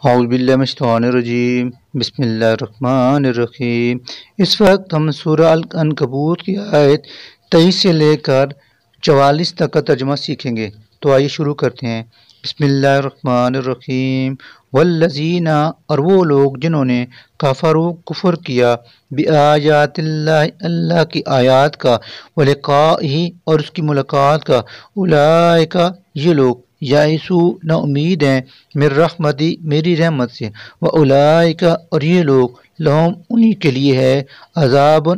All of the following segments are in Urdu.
اعوذ باللہ من الشیطان الرجیم بسم اللہ الرحمن الرحیم۔ اس وقت ہم سورہ العنکبوت کی آیت 23 سے لے کر 44 تک کا ترجمہ سیکھیں گے۔ تو آئیے شروع کرتے ہیں۔ بسم اللہ الرحمن الرحیم۔ والذین، اور وہ لوگ جنہوں نے کفروا، کفر کیا، بآیات اللہ، اللہ کی آیات کا، ولقائہ، اور اس کی ملاقات کا، اولئک، یہ لوگ، یائسو، نا امید ہیں، من رحمتی، میری رحمت سے، واولئک، اور یہ لوگ، لہم، انہی کے لیے ہے، عذاب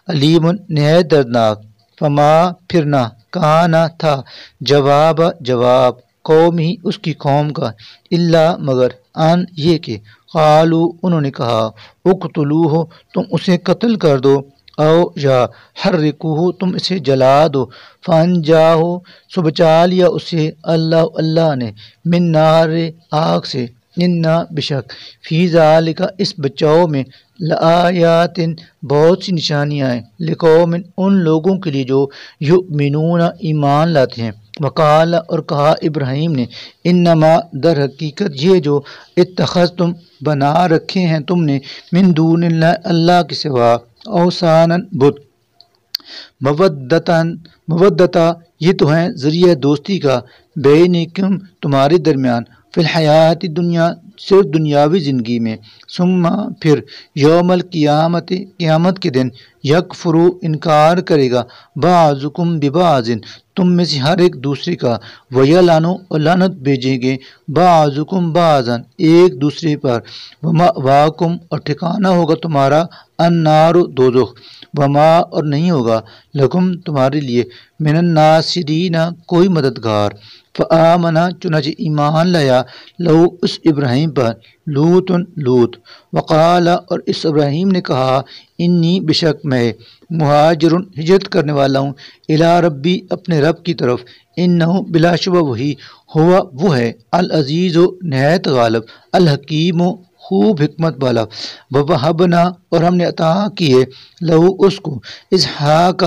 علیم، نہایت دردناک۔ فما، پھر نہ، کہانا تھا، جواب قوم ہی، اس کی قوم کا، الا، مگر، ان، یہ کہ، قالو، انہوں نے کہا، اقتلوہ، تم اسے قتل کر دو، او، یا حرکوہ، تم اسے جلا دو، فانجاہ، سو بچا لیا اسے اللہ نے، من نار، آگ سے، انا، بشک، فی ذالک، اس بچاؤ میں، لآیات، بہت سی نشانیاں ہیں، لقوم، ان لوگوں کے لیے جو یؤمنون، ایمان لاتے ہیں۔ وقال، اور کہا ابراہیم نے، انما، در حقیقت یہ جو اتخذتم، بنا رکھے ہیں تم نے، من دون اللہ، اللہ کے سوا، اوثانا، بت، مودتا، یہ تو ہیں ذریعہ دوستی کا، بینکم، تمہارے درمیان، فی الحیات دنیا، صرف دنیاوی زندگی میں، ثم، پھر، یوم القیامت، قیامت کے دن، یکفرو، انکار کرے گا، بعضکم ببعض، تم میں سے ہر ایک دوسرے کا، ویلعنو، اور لعنت بھیجیں گے، بعضکم بعضا، ایک دوسرے پر، ومأواکم، اور ٹھکانہ ہوگا تمہارا، النار، دوزخ، وما، اور نہیں ہوگا، لکم، تمہارے لیے، من الناصرین، کوئی مددگار۔ فآمنا، چنانچہ ایمان لایا، لو، اس ابراہیم پر، لوط، وقال، اور اس ابراہیم نے کہا، انی، بشک میں، مہاجر، ہجرت کرنے والا ہوں، الی ربی، اپنے رب کی طرف، انہ، بلا شبہ وہی، ہوا، وہ ہے، العزیز، نہایت غالب، الحکیم، خوب حکمت والا، ووہبنا، اور ہم نے عطا کیے، لہو، اس کو، اسحاق،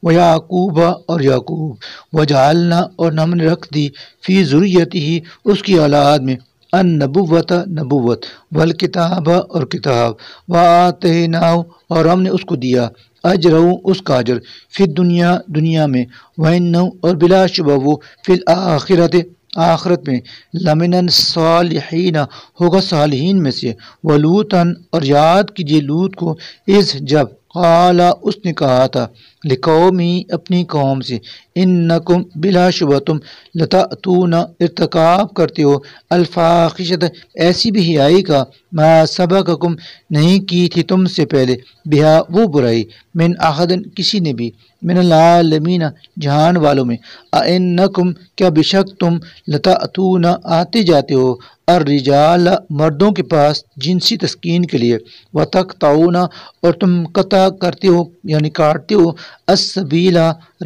ویعقوب، اور یعقوب، وجعلنا، اور ہم نے رکھ دی، فی ذریتہ، اس کی اولاد میں، النبوۃ، نبوت، والکتاب، اور کتاب، وآتیناہ، اور ہم نے اس کو دیا، اجرہ، اس کا اجر، فی الدنیا، دنیا میں، وانہ، اور بلا شبہ وہ، فی الآخرۃ، آخرت میں، لمن الصالحین، ہوگا صالحین میں سے، ولوطاً، اور یاد کیجیے لوط کو، اذ، جب، قال، اس نے کہا تھا، لقومی، اپنی قوم سے، انکم، بلا شبہ تم، لتأتون، ارتکاب کرتے ہو، الفاحشۃ، ایسی بھی حیائی کا، ما سبقکم، نہیں کی تھی تم سے پہلے، بہا، وہ برائی، من احد، کسی نے بھی، من العالمین، جہان والوں میں، اینکم، کیا بشک تم، لتأتون، آتے جاتے ہو، الرجال، مردوں کے پاس، جنسی تسکین کے لیے، وتقطعون، اور تم قطع کرتے ہو، یعنی کاٹتے ہو، السبیل،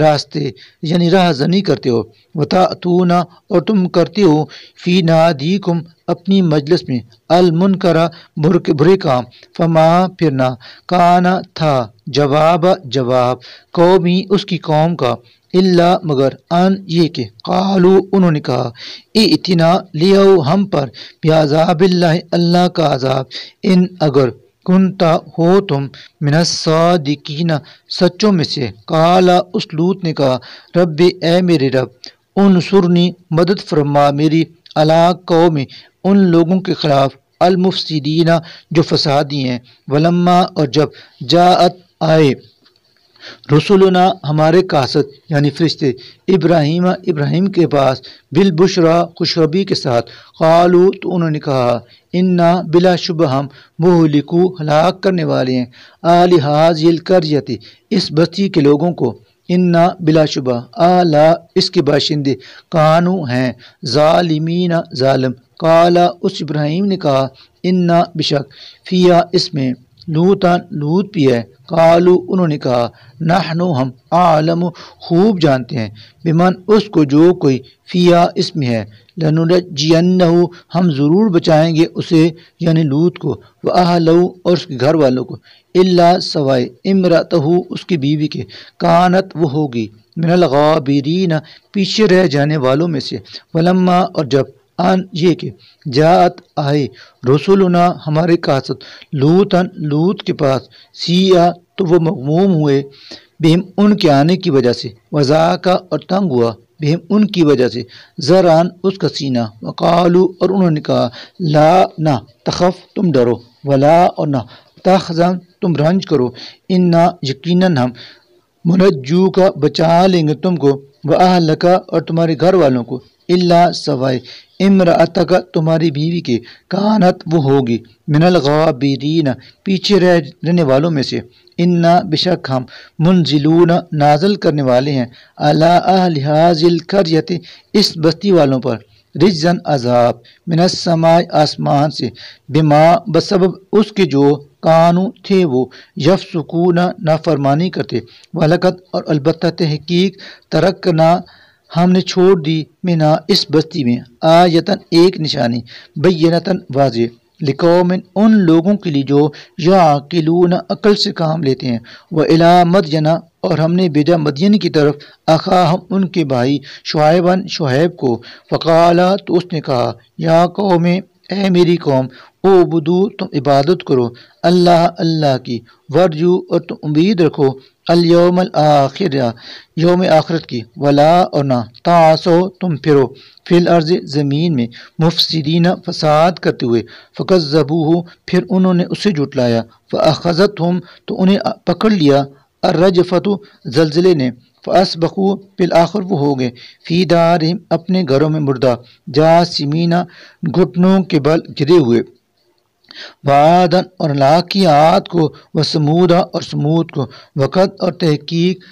راستے، یعنی راہ زنی کرتے ہو، وتأتون، اور تم کرتے ہو، فی نادیکم، اپنی مجلس میں، المنکر، برے کام، فما، پھر نہ، کانا تھا، جواب قومی، اس کی قوم کا، الا، مگر، ان، یہ کہ، قالو، انہوں نے کہا، ائتنا، لیاؤ ہم پر، بعذاب اللہ، اللہ کا عذاب، ان، اگر، کنتا، ہو تم، من الصادقین، سچوں میں سے، قالا، اس لوط نے کہا، رب، اے میرے رب، انصرنی، مدد فرما میری، علی قوم، ان لوگوں کے خلاف، المفسدین، جو فسادی ہیں، ولما، اور جب، جاءت، آئے، رسولنا، ہمارے قاصد، یعنی فرشتے، ابراہیم کے پاس، بالبشرا، خوشخبری کے ساتھ، قالو، تو انہوں نے کہا، انا، بلا شبہ ہم، مہلکو، ہلاک کرنے والے ہیں، آل ہذہ القریۃ، اس بستی کے لوگوں کو، انا، بلا شبہ، اعلی، اس کے باشندے، کانو، ہیں، ظالمین، ظالم، قالا، اس ابراہیم نے کہا، انا، بشک، فیا، اس میں، لوط بھی ہے، قالو، انہوں نے کہا، نحنو، ہم، عالم، خوب جانتے ہیں، بمن، اس کو جو کوئی، فیا، اس میں ہے، لننجینہ، ہم ضرور بچائیں گے اسے، یعنی لوط کو، واہلہ، اور اس کے گھر والوں کو، الا، سوائے، امرأتہ، اس کی بیوی کے، کانت، وہ ہوگی، من الغابرین، پیچھے رہ جانے والوں میں سے، ولما، اور جب، ان یہ کہ جات آئے رسولنا ہمارے قاصد لوط کے پاس سیاہ تو وہ مغموم ہوئے بہم ان کے آنے کی وجہ سے وذاکا اور تنگ ہوا بہم ان کی وجہ سے زران اس کا سینہ وقالو اور انہوں نے کہا لا نہ تخف تم ڈرو ولا اور نہ تحزن تم رنج کرو انا یقیناً ہم منجو کا بچا لیں گے تم کو واہلک اور تمہارے گھر والوں کو الا سوائے امرأتک تمہاری بیوی کے کانت وہ ہوگی من الغابرین پیچھے رہنے والوں میں سے انا بشک ہم منزلون نازل کرنے والے ہیں علی اہل ھذی القریۃ اس بستی والوں پر رجزن عذاب من السماء آسمان سے بما بسبب اس کے جو کانو تھے وہ یفسقون نافرمانی کرتے ولقد اور البتہ تحقیق ترکنا ہم نے چھوڑ دی منا اس بستی میں آیتن ایک نشانی بینتن واضح لقوم ان لوگوں کے لیے جو یعقلون عقل سے کام لیتے ہیں وإلی مدین اور ہم نے بھیجا مدین کی طرف اخاہم ان کے بھائی شعیب کو فقالا تو اس نے کہا یا قوم اے میری قوم اعبدو تم عبادت کرو اللہ کی ورجو اور تم امید رکھو الیوم الآخر یوم آخرت کی ولا اور نہ تعصو تم پھرو فی الارض زمین میں مفسدین فساد کرتے ہوئے فکذبوہ پھر انہوں نے اسے جھٹلایا فاخذتہم تو انہیں پکڑ لیا الرجفۃ زلزلے نے فاصبحوا بالآخر وہ ہو گئے فی دارہم اپنے گھروں میں مردہ جاثمین گھٹنوں کے بل گرے ہوئے وعادن اور ہلاک کیا عاد کو وثمودا اور سمود کو وقت اور تحقیق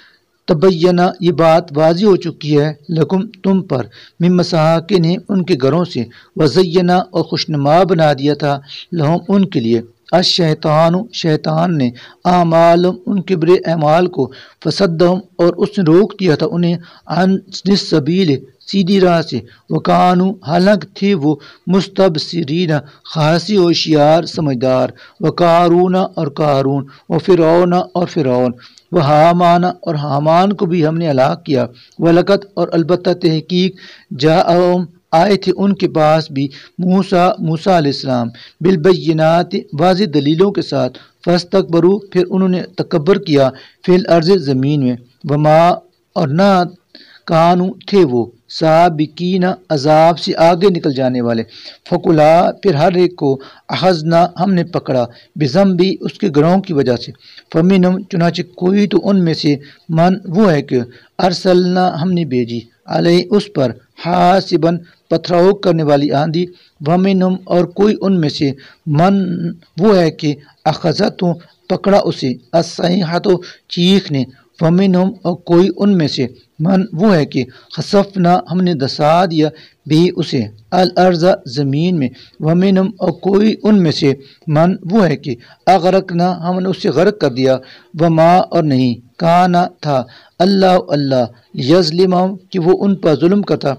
تبینہ یہ بات واضح ہو چکی ہے لکم تم پر من مساکن ان کے گھروں سے وزینہ اور خوشنما بنا دیا تھا لہم ان کے لیے الشیطان شیطان نے اعمالہم ان کے برے اعمال کو فصدہم اور اس نے روک دیا تھا انہیں عن السبیل سیدھی راہ سے وکانو حالانکہ تھے وہ مستبصرین خاصی ہوشیار سمجھدار وقارون اور قارون وفرعون اور فرعون وحامان اور حامان کو بھی ہم نے ہلاک کیا ولقد اور البتہ تحقیق جاءہم آئے تھے ان کے پاس بھی موسیٰ علیہ السلام بالبینات واضح دلیلوں کے ساتھ فاستکبروا پھر انہوں نے تکبر کیا فی الارض زمین میں وما اور نہ کانو تھے وہ سابقین عذاب سے آگے نکل جانے والے فکلا پھر ہر ایک کو اخذنا ہم نے پکڑا بذنبی اس کے گناہوں کی وجہ سے فمنہم چنانچہ کوئی تو ان میں سے من وہ ہے کہ ارسلنا ہم نے بھیجی علیہ اس پر حاسباً پتھراؤ کرنے والی آندھی ومنہم اور کوئی ان میں سے من وہ ہے کہ اخذت پکڑا اسے الصیحۃ چیخ نے ومنہم اور کوئی ان میں سے من وہ ہے کہ خسفنا ہم نے دسا دیا بھی اسے الارض زمین میں ومنہم اور کوئی ان میں سے من وہ ہے کہ اغرقنا ہم نے اسے غرق کر دیا وما اور نہیں کانا تھا اللہ یظلمہم کہ وہ ان پر ظلم کرتا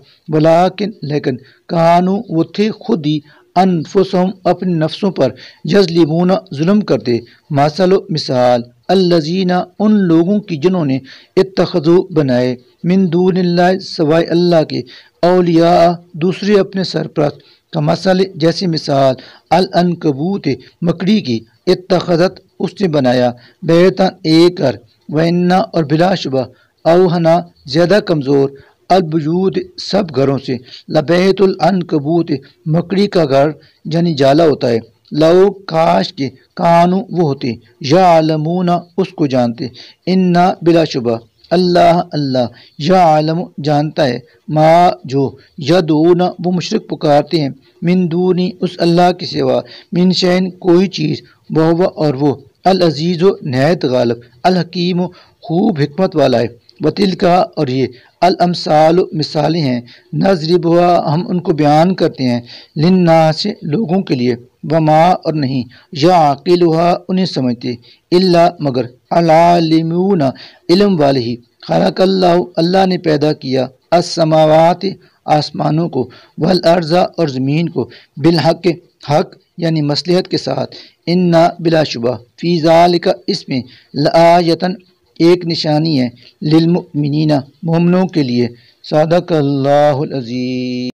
لیکن کانو وہ تھے خود ہی انفسہم اپنے نفسوں پر یظلمون ظلم کرتے مثال الذین ان لوگوں کی جنہوں نے اتخذوا بنائے من دون اللہ سوائے اللہ کے اولیاء دوسرے اپنے سرپرست کمثل جیسی مثال العنکبوت مکڑی کی اتخذت اس نے بنایا بیتا ایک گھر وَإِنَّ اور بلا شبہ اوہنا زیادہ کمزور البیوت سب گھروں سے لبیت العنکبوت مکڑی کا گھر یعنی جالا ہوتا ہے لو کاش کے کانو وہ ہوتے یعلمون اس کو جانتے انا بلا شبہ اللہ یعلم جانتا ہے ما جو یدعون وہ مشرک پکارتے ہیں من دونی اس اللہ کے سوا من شین کوئی چیز وہو اور وہ العزیز و نہایت غالب الحکیم و خوب حکمت والا ہے وتلکا اور یہ الامثال مثالیں ہیں نضربها ہم ان کو بیان کرتے ہیں للناس لوگوں کے لیے وما اور نہیں یعقلها انہیں سمجھتے الا مگر العالمون علم والے ہی خلق اللہ نے پیدا کیا السماوات آسمانوں کو والارض اور زمین کو بالحق حق یعنی مصلحت کے ساتھ انا بلا شبہ فی ذالک اس میں لآیتن ایک نشانی ہے للمؤمنین مومنوں کے لیے صدق اللہ العظیم.